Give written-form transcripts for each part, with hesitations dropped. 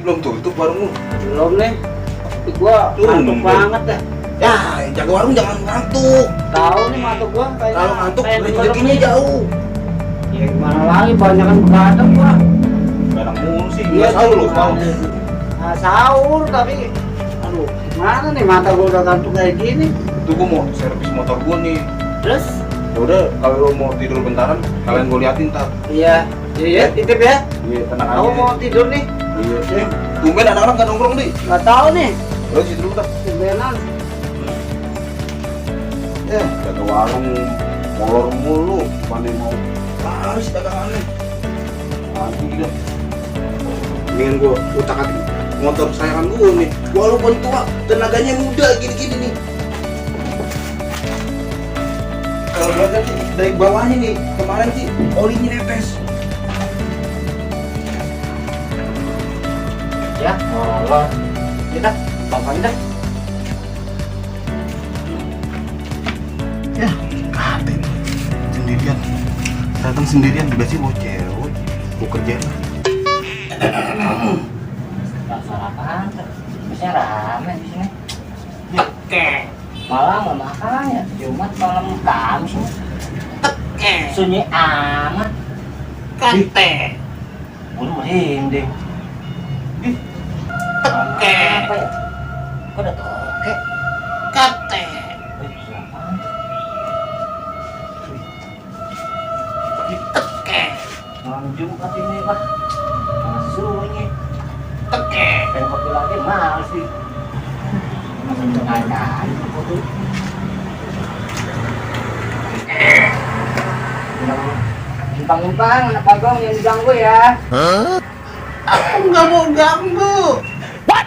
belum tutup warungmu? Belum nih. Gua ngantuk banget dah. Ya, jaga warung jangan ngantuk. Tahu nih mata gua kayak Kalau ngantuk rezekinya jauh. Ya gimana lagi, banyak kan begadang gua. Kadang mulu sih, nggak sahur loh, tahu. Nah, sahur tapi aduh, gimana nih mata gua udah ngantuk kayak gini. Itu gua mau servis motor gua nih. Terus? Ya udah, kalau lo mau tidur bentaran, kalian gua liatin ntar. Iya, titip ya. Iya, tenang aja. Aku mau tidur nih. Iya. Tumben anak-anak nggak nongkrong nih. Nggak tahu nih. Udah situ dulu tak. Tumbenan. Jaga warung molor mulu, mana mau laris dagangannya. Aduh gila. Mendingan gua utak-atik motor kesayangan gua nih. Walaupun tua, tenaganya muda gini-gini nih. Kalau gua kan sih dari bawahnya nih, kemarin sih olinya nempes. Ya, molor. Kita bapaknya dah. Ya, katen sendirian. Datang sendirian, biasanya bawa cewek. Mau kerja lah. Pasar apaan tuh? Biasanya rame di sini. Teke. Malah nggak makan ya. Jumat malam Kamis nih. Teke. Sunyi amat. Kate. Udah merinding. Teke. Apa ya? Kok ada toke? Kate. Teke. Malam Jumat ini pak. Sunyi. Teke. Pengen kopi lagi males sih. Gimpang-gimpang anak bagong yang diganggu ya. Aku nggak mau ganggu. What?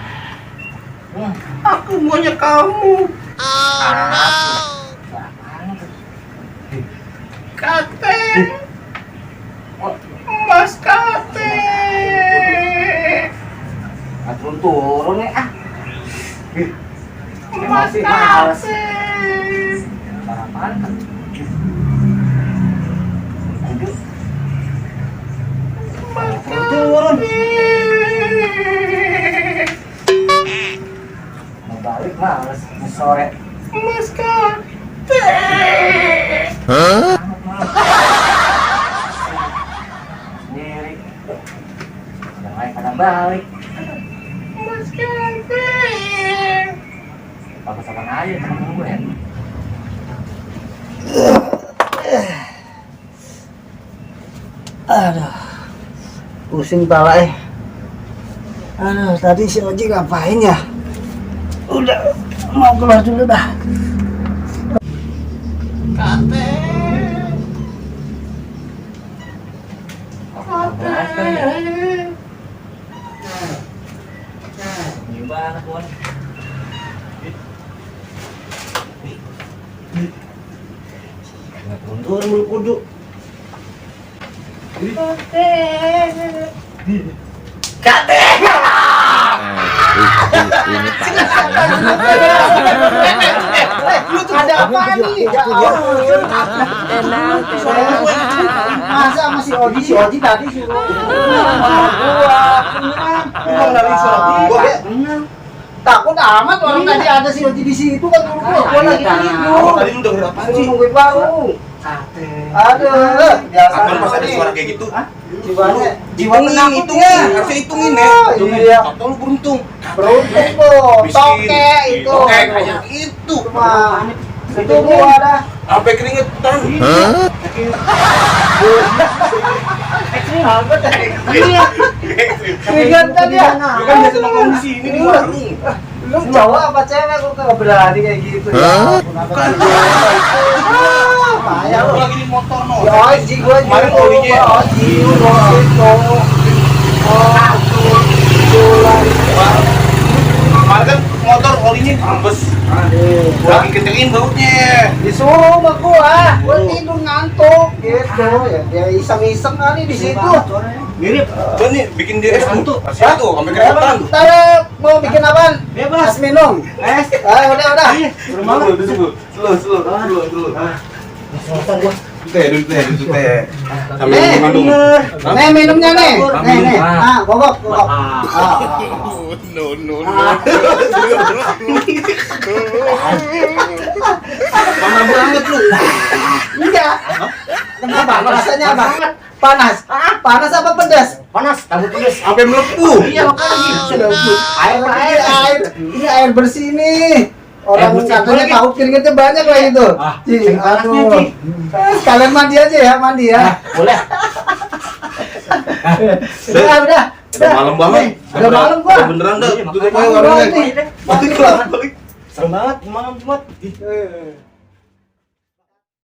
Aku maunya kamu. Kate. Mas Kate. Turun nih ah. Mas Kate. Sarapan. Aduh. Mas Turun. Kate. Mau balik males sore. Mas Kate. Sendiri. Yang lain pada balik. Mas Kate. Apa-apaan aja temen gue ya. Aduh, pusing pala Aduh, tadi si Oji ngapain ya? Udah mau keluar dulu dah. Kate. Gimana kawan? Turun bulu kudu. Kate. Ini Ada apa nih? Ya tenang. Masa sama si Oji tadi suruh gua. Emang dari suara gua ya? Takut amat orang tadi ada si Oji di situ kan gua lagi tidur. Tadi lu denger apaan sih? Nungguin warung. Aduh, biasa. Kapan pas ada suara kayak gitu? Jiwa penakut hitungin, harusnya hitungin ya. Iya. Atau lu beruntung. Beruntung tuh, Miskin. toke itu. Toke kayak itu. Cuma itu gua ada. Sampai keringetan. Iya. Keringetan ya. Lu kan biasa nongkrong di sini di warung. Lu cowok apa cewek kok nggak berani kayak gitu ya? Bukan. Payah lu. Lagi di motor no. Ya Oji gua Kemarin olinya. Oji itu. Kemarin kan motor olinya ambes. Lagi kencengin baunya. Disuruh sama gua tidur ngantuk gitu ya iseng-iseng kali di situ. Mirip. Tuh nih bikin dia es tuh. Kasih tuh sampai keringetan tuh. Ntar mau bikin apaan? Bebas minum. Es. Udah. Dulu. Slow. Selesai gua. dulu teh. Sambil Nih, ngandung. nih minumnya nih. Nih. Ah. Gogok. Mana banget lu? Enggak. Kenapa? Rasanya apa? Panas. Panas apa pedas? Panas, tabur pedes. Sampai melepuh. Iya, makanya. Sudah Air, air, air. air. Ini air bersih nih. Orang bersih, katanya boleh, tahu keringetnya banyak lah itu. Ah, Ci, saking panasnya, aduh. Ci. Sekalian mandi aja ya, mandi ya. Boleh. Udah. Udah malam banget. Udah malam gua. Udah beneran dah. Iya, Tutup makanya. aja warungnya. Mandi. Balik lah, balik. Serem banget malam Jumat. Eh.